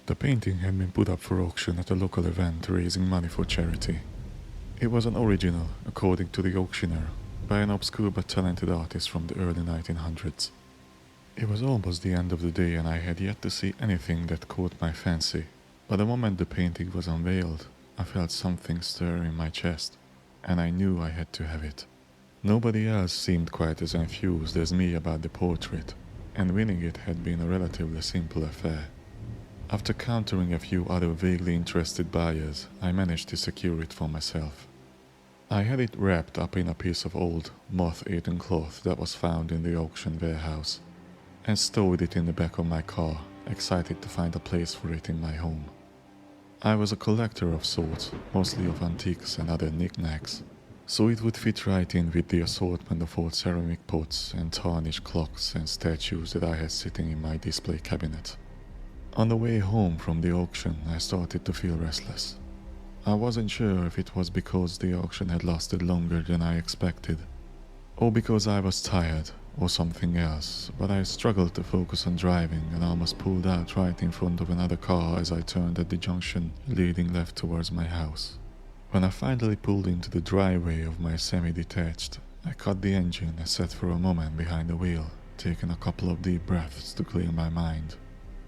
The painting had been put up for auction at a local event raising money for charity. It was an original, according to the auctioneer, by an obscure but talented artist from the early 1900s. It was almost the end of the day and I had yet to see anything that caught my fancy, but the moment the painting was unveiled, I felt something stir in my chest, and I knew I had to have it. Nobody else seemed quite as enthused as me about the portrait, and winning it had been a relatively simple affair. After countering a few other vaguely interested buyers, I managed to secure it for myself. I had it wrapped up in a piece of old, moth-eaten cloth that was found in the auction warehouse, and stowed it in the back of my car, excited to find a place for it in my home. I was a collector of sorts, mostly of antiques and other knickknacks, so it would fit right in with the assortment of old ceramic pots and tarnished clocks and statues that I had sitting in my display cabinet. On the way home from the auction, I started to feel restless. I wasn't sure if it was because the auction had lasted longer than I expected, or because I was tired, or something else, but I struggled to focus on driving and almost pulled out right in front of another car as I turned at the junction leading left towards my house. When I finally pulled into the driveway of my semi-detached, I cut the engine and sat for a moment behind the wheel, taking a couple of deep breaths to clear my mind.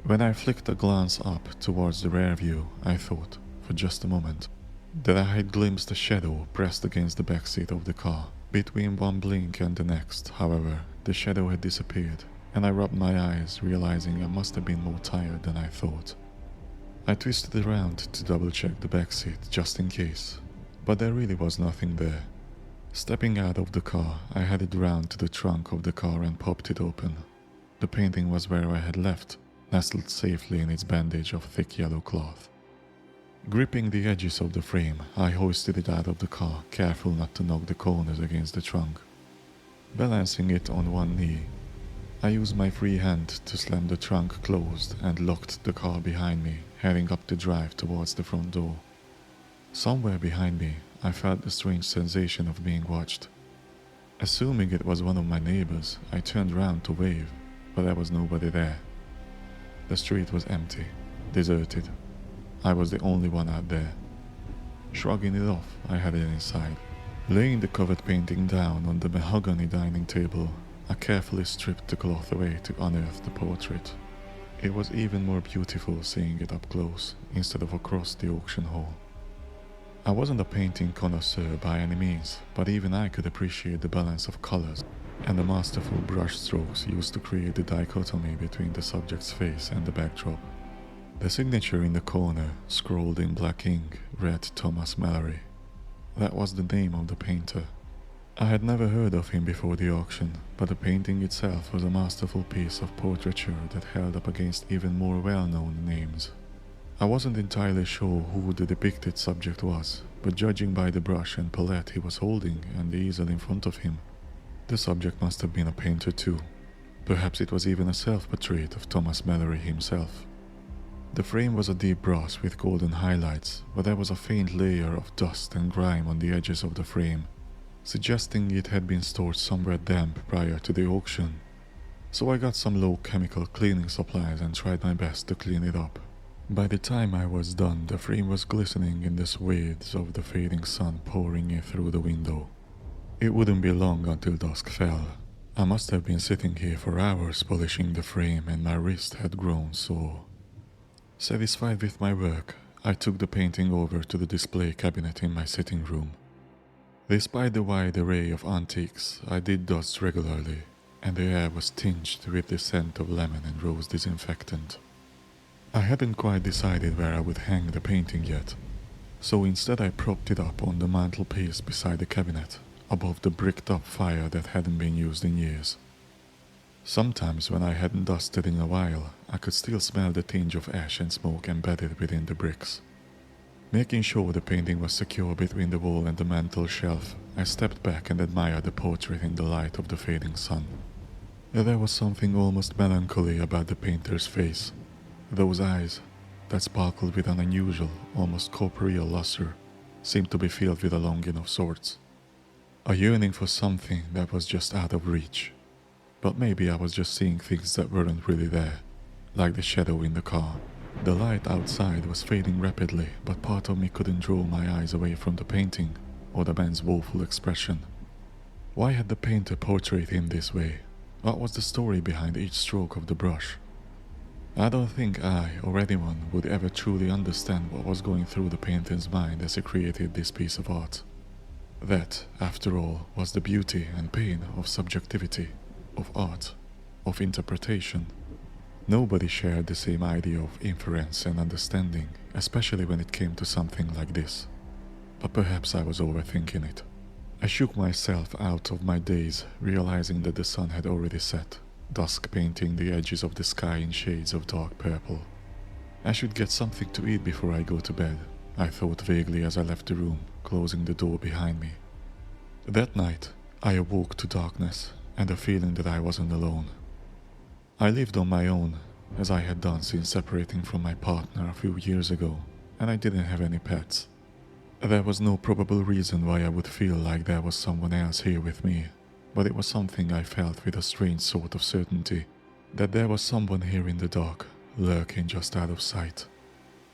When I flicked a glance up towards the rear view, I thought, for just a moment, that I had glimpsed a shadow pressed against the backseat of the car. Between one blink and the next, however, the shadow had disappeared, and I rubbed my eyes, realizing I must have been more tired than I thought. I twisted around to double-check the backseat just in case, but there really was nothing there. Stepping out of the car, I headed round to the trunk of the car and popped it open. The painting was where I had left, nestled safely in its bandage of thick yellow cloth. Gripping the edges of the frame, I hoisted it out of the car, careful not to knock the corners against the trunk. Balancing it on one knee, I used my free hand to slam the trunk closed and locked the car behind me, heading up the drive towards the front door. Somewhere behind me, I felt the strange sensation of being watched. Assuming it was one of my neighbors, I turned round to wave, but there was nobody there. The street was empty, deserted. I was the only one out there. Shrugging it off, I headed inside. Laying the covered painting down on the mahogany dining table, I carefully stripped the cloth away to unearth the portrait. It was even more beautiful seeing it up close, instead of across the auction hall. I wasn't a painting connoisseur by any means, but even I could appreciate the balance of colors and the masterful brush strokes used to create the dichotomy between the subject's face and the backdrop. The signature in the corner, scrawled in black ink, read Thomas Mallory. That was the name of the painter. I had never heard of him before the auction, but the painting itself was a masterful piece of portraiture that held up against even more well-known names. I wasn't entirely sure who the depicted subject was, but judging by the brush and palette he was holding and the easel in front of him, the subject must have been a painter too. Perhaps it was even a self-portrait of Thomas Mallory himself. The frame was a deep brass with golden highlights, but there was a faint layer of dust and grime on the edges of the frame, suggesting it had been stored somewhere damp prior to the auction. So I got some low chemical cleaning supplies and tried my best to clean it up. By the time I was done, the frame was glistening in the swathes of the fading sun pouring in through the window. It wouldn't be long until dusk fell. I must have been sitting here for hours polishing the frame and my wrist had grown sore. Satisfied with my work, I took the painting over to the display cabinet in my sitting room. Despite the wide array of antiques, I did dust regularly, and the air was tinged with the scent of lemon and rose disinfectant. I hadn't quite decided where I would hang the painting yet, so instead I propped it up on the mantelpiece beside the cabinet, above the bricked-up fire that hadn't been used in years. Sometimes when I hadn't dusted in a while, I could still smell the tinge of ash and smoke embedded within the bricks. Making sure the painting was secure between the wall and the mantel shelf, I stepped back and admired the portrait in the light of the fading sun. There was something almost melancholy about the painter's face. Those eyes, that sparkled with an unusual, almost corporeal luster, seemed to be filled with a longing of sorts. A yearning for something that was just out of reach. But maybe I was just seeing things that weren't really there, like the shadow in the car, The light outside was fading rapidly, but part of me couldn't draw my eyes away from the painting or the man's woeful expression. Why had the painter portrayed him this way? What was the story behind each stroke of the brush? I don't think I or anyone would ever truly understand what was going through the painter's mind as he created this piece of art. That, after all, was the beauty and pain of subjectivity, of art, of interpretation. Nobody shared the same idea of inference and understanding, especially when it came to something like this. But perhaps I was overthinking it. I shook myself out of my daze, realizing that the sun had already set, dusk painting the edges of the sky in shades of dark purple. I should get something to eat before I go to bed, I thought vaguely as I left the room, closing the door behind me. That night, I awoke to darkness and the feeling that I wasn't alone. I lived on my own, as I had done since separating from my partner a few years ago, and I didn't have any pets. There was no probable reason why I would feel like there was someone else here with me, but it was something I felt with a strange sort of certainty, that there was someone here in the dark, lurking just out of sight.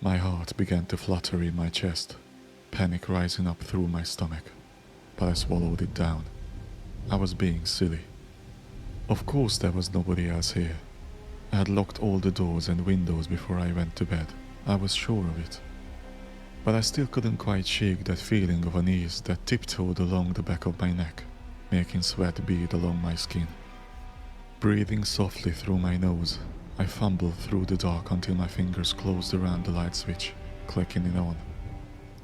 My heart began to flutter in my chest, panic rising up through my stomach, but I swallowed it down. I was being silly. Of course there was nobody else here. I had locked all the doors and windows before I went to bed. I was sure of it. But I still couldn't quite shake that feeling of unease that tiptoed along the back of my neck, making sweat bead along my skin. Breathing softly through my nose, I fumbled through the dark until my fingers closed around the light switch, clicking it on.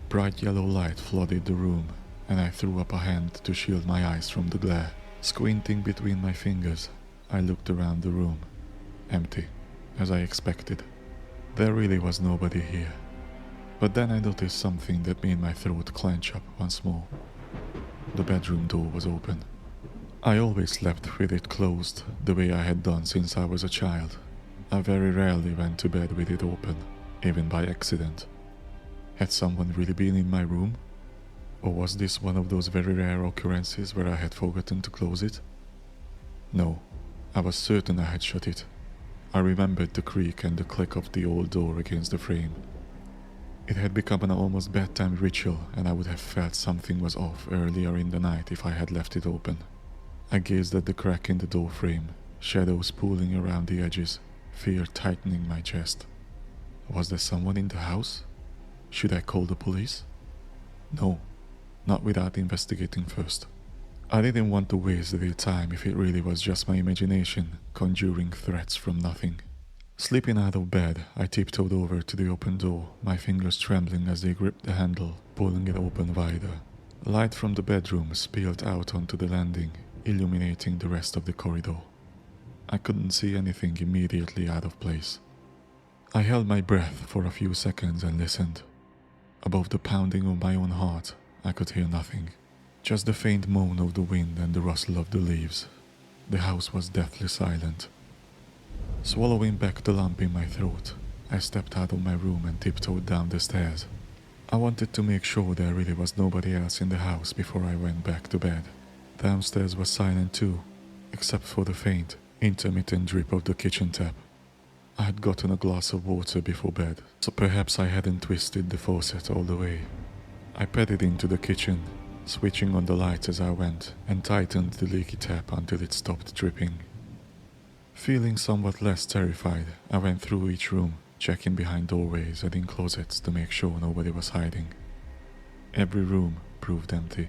Bright yellow light flooded the room, and I threw up a hand to shield my eyes from the glare. Squinting between my fingers, I looked around the room. Empty, as I expected. There really was nobody here. But then I noticed something that made my throat clench up once more. The bedroom door was open. I always slept with it closed, the way I had done since I was a child. I very rarely went to bed with it open, even by accident. Had someone really been in my room? Or was this one of those very rare occurrences where I had forgotten to close it? No, I was certain I had shut it. I remembered the creak and the click of the old door against the frame. It had become an almost bedtime ritual, and I would have felt something was off earlier in the night if I had left it open. I gazed at the crack in the door frame, shadows pooling around the edges, fear tightening my chest. Was there someone in the house? Should I call the police? No, not without investigating first. I didn't want to waste their time if it really was just my imagination conjuring threats from nothing. Slipping out of bed, I tiptoed over to the open door, my fingers trembling as they gripped the handle, pulling it open wider. Light from the bedroom spilled out onto the landing, illuminating the rest of the corridor. I couldn't see anything immediately out of place. I held my breath for a few seconds and listened. Above the pounding of my own heart, I could hear nothing. Just the faint moan of the wind and the rustle of the leaves. The house was deathly silent. Swallowing back the lump in my throat, I stepped out of my room and tiptoed down the stairs. I wanted to make sure there really was nobody else in the house before I went back to bed. Downstairs was silent too, except for the faint, intermittent drip of the kitchen tap. I had gotten a glass of water before bed, so perhaps I hadn't twisted the faucet all the way. I padded into the kitchen, switching on the lights as I went, and tightened the leaky tap until it stopped dripping. Feeling somewhat less terrified, I went through each room, checking behind doorways and in closets to make sure nobody was hiding. Every room proved empty.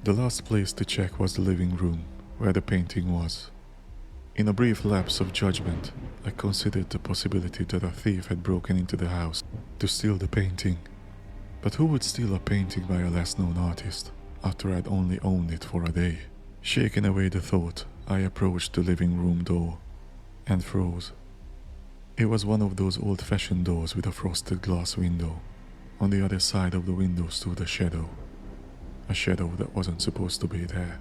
The last place to check was the living room, where the painting was. In a brief lapse of judgment, I considered the possibility that a thief had broken into the house to steal the painting. But who would steal a painting by a less-known artist, after I'd only owned it for a day? Shaking away the thought, I approached the living room door, and froze. It was one of those old-fashioned doors with a frosted glass window. On the other side of the window stood a shadow that wasn't supposed to be there.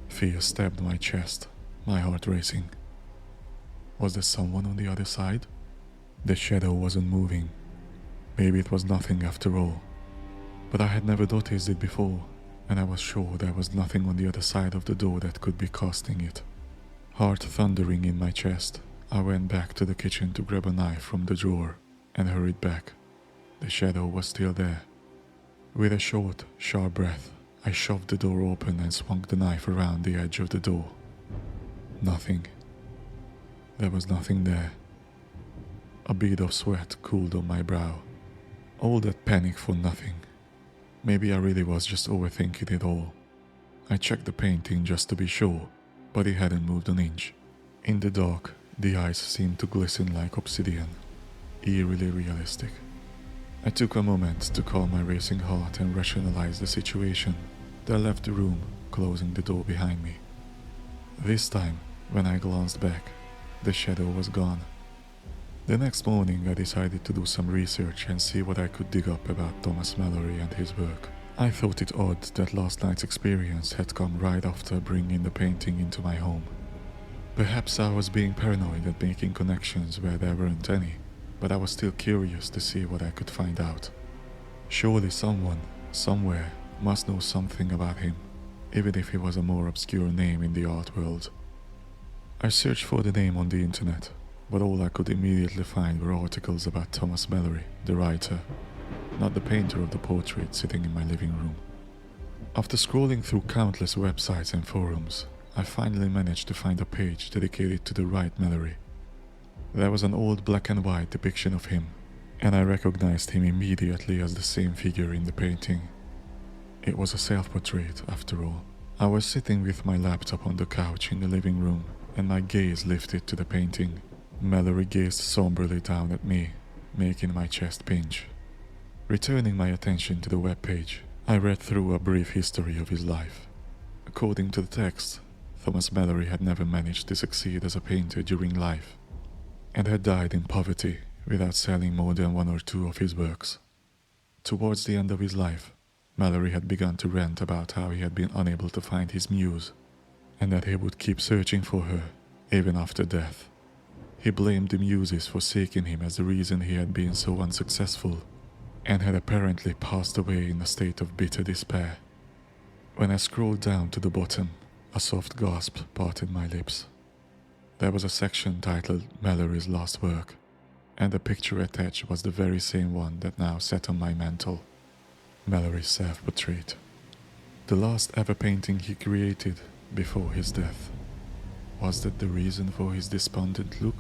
Fear stabbed my chest, my heart racing. Was there someone on the other side? The shadow wasn't moving. Maybe it was nothing after all. But I had never noticed it before, and I was sure there was nothing on the other side of the door that could be casting it. Heart thundering in my chest, I went back to the kitchen to grab a knife from the drawer and hurried back. The shadow was still there. With a short, sharp breath, I shoved the door open and swung the knife around the edge of the door. Nothing. There was nothing there. A bead of sweat cooled on my brow. All that panic for nothing. Maybe I really was just overthinking it all. I checked the painting just to be sure, but it hadn't moved an inch. In the dark, the eyes seemed to glisten like obsidian, eerily realistic. I took a moment to calm my racing heart and rationalize the situation. Then I left the room, closing the door behind me. This time, when I glanced back, the shadow was gone. The next morning I decided to do some research and see what I could dig up about Thomas Mallory and his work. I thought it odd that last night's experience had come right after bringing the painting into my home. Perhaps I was being paranoid and making connections where there weren't any, but I was still curious to see what I could find out. Surely someone, somewhere, must know something about him, even if he was a more obscure name in the art world. I searched for the name on the internet, but all I could immediately find were articles about Thomas Mallory, the writer, not the painter of the portrait sitting in my living room. After scrolling through countless websites and forums, I finally managed to find a page dedicated to the right Mallory. There was an old black and white depiction of him, and I recognized him immediately as the same figure in the painting. It was a self-portrait, after all. I was sitting with my laptop on the couch in the living room, and my gaze lifted to the painting. Mallory gazed somberly down at me, making my chest pinch. Returning my attention to the webpage, I read through a brief history of his life. According to the text, Thomas Mallory had never managed to succeed as a painter during life, and had died in poverty without selling more than one or two of his works. Towards the end of his life, Mallory had begun to rant about how he had been unable to find his muse, and that he would keep searching for her, even after death. He blamed the muses for forsaking him as the reason he had been so unsuccessful, and had apparently passed away in a state of bitter despair. When I scrolled down to the bottom, a soft gasp parted my lips. There was a section titled Mallory's Last Work, and the picture attached was the very same one that now sat on my mantel. Mallory's self-portrait. The last ever painting he created before his death. Was that the reason for his despondent look?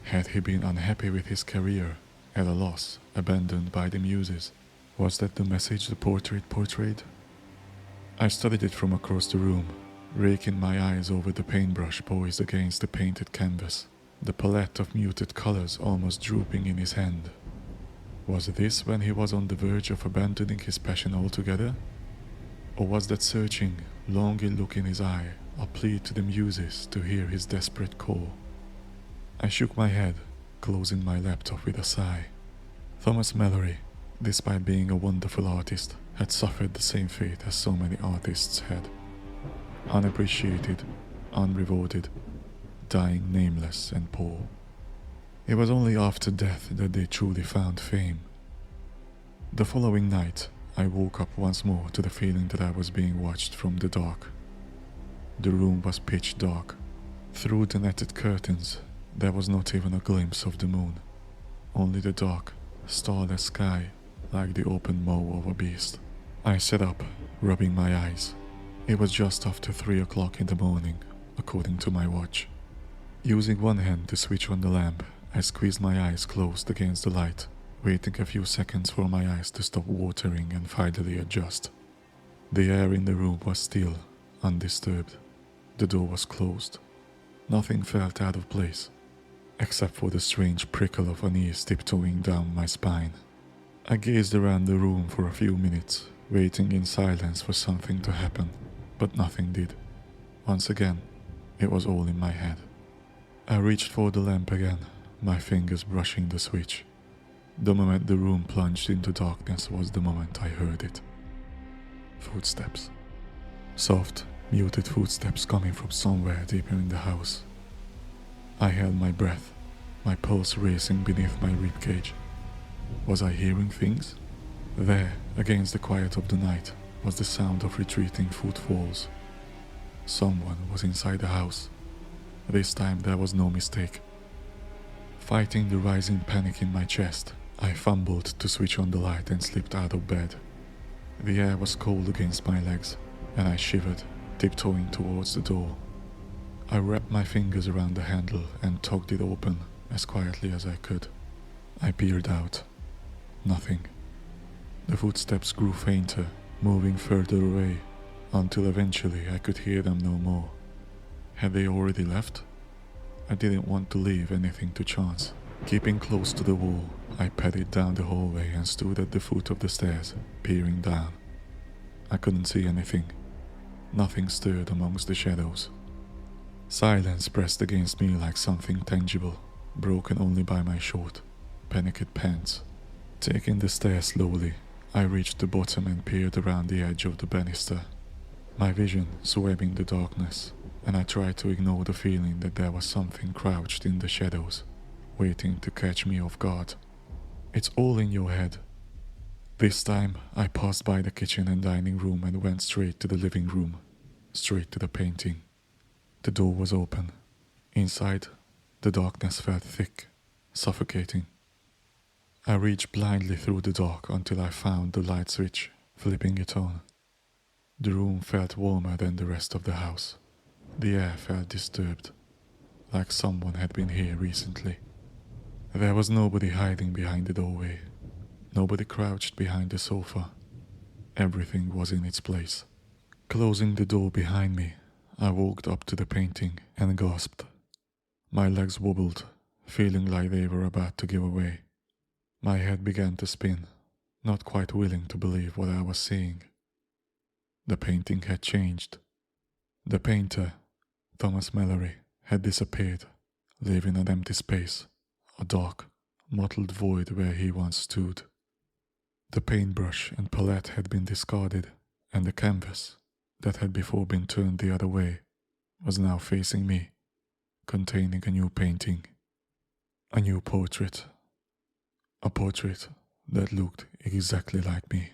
Had he been unhappy with his career, at a loss, abandoned by the muses? Was that the message the portrait portrayed? I studied it from across the room, raking my eyes over the paintbrush poised against the painted canvas, the palette of muted colors almost drooping in his hand. Was this when he was on the verge of abandoning his passion altogether? Or was that searching, longing look in his eye a plea to the muses to hear his desperate call? I shook my head, closing my laptop with a sigh. Thomas Mallory, despite being a wonderful artist, had suffered the same fate as so many artists had. Unappreciated, unrewarded, dying nameless and poor. It was only after death that they truly found fame. The following night, I woke up once more to the feeling that I was being watched from the dark. The room was pitch dark. Through the netted curtains, there was not even a glimpse of the moon. Only the dark, starless sky, like the open maw of a beast. I sat up, rubbing my eyes. It was just after 3 o'clock in the morning, according to my watch. Using one hand to switch on the lamp, I squeezed my eyes closed against the light, waiting a few seconds for my eyes to stop watering and finally adjust. The air in the room was still, undisturbed. The door was closed. Nothing felt out of place, except for the strange prickle of unease tiptoeing down my spine. I gazed around the room for a few minutes, waiting in silence for something to happen, but nothing did. Once again, it was all in my head. I reached for the lamp again, my fingers brushing the switch. The moment the room plunged into darkness was the moment I heard it. Footsteps. Soft, muted footsteps coming from somewhere deeper in the house. I held my breath, my pulse racing beneath my ribcage. Was I hearing things? There, against the quiet of the night, was the sound of retreating footfalls. Someone was inside the house. This time there was no mistake. Fighting the rising panic in my chest, I fumbled to switch on the light and slipped out of bed. The air was cold against my legs, and I shivered, tiptoeing towards the door. I wrapped my fingers around the handle and tugged it open as quietly as I could. I peered out. Nothing. The footsteps grew fainter, moving further away, until eventually I could hear them no more. Had they already left? I didn't want to leave anything to chance. Keeping close to the wall, I padded down the hallway and stood at the foot of the stairs, peering down. I couldn't see anything. Nothing stirred amongst the shadows. Silence pressed against me like something tangible, broken only by my short, panicked pants. Taking the stairs slowly, I reached the bottom and peered around the edge of the banister. My vision swam in the darkness, and I tried to ignore the feeling that there was something crouched in the shadows, waiting to catch me off guard. It's all in your head. This time, I passed by the kitchen and dining room and went straight to the living room, straight to the painting. The door was open. Inside, the darkness felt thick, suffocating. I reached blindly through the dark until I found the light switch, flipping it on. The room felt warmer than the rest of the house. The air felt disturbed, like someone had been here recently. There was nobody hiding behind the doorway. Nobody crouched behind the sofa. Everything was in its place. Closing the door behind me, I walked up to the painting and gasped. My legs wobbled, feeling like they were about to give away. My head began to spin, not quite willing to believe what I was seeing. The painting had changed. The painter, Thomas Mallory, had disappeared, leaving an empty space, a dark, mottled void where he once stood. The paintbrush and palette had been discarded, and the canvas, that had before been turned the other way, was now facing me, containing a new painting, a new portrait. A portrait that looked exactly like me.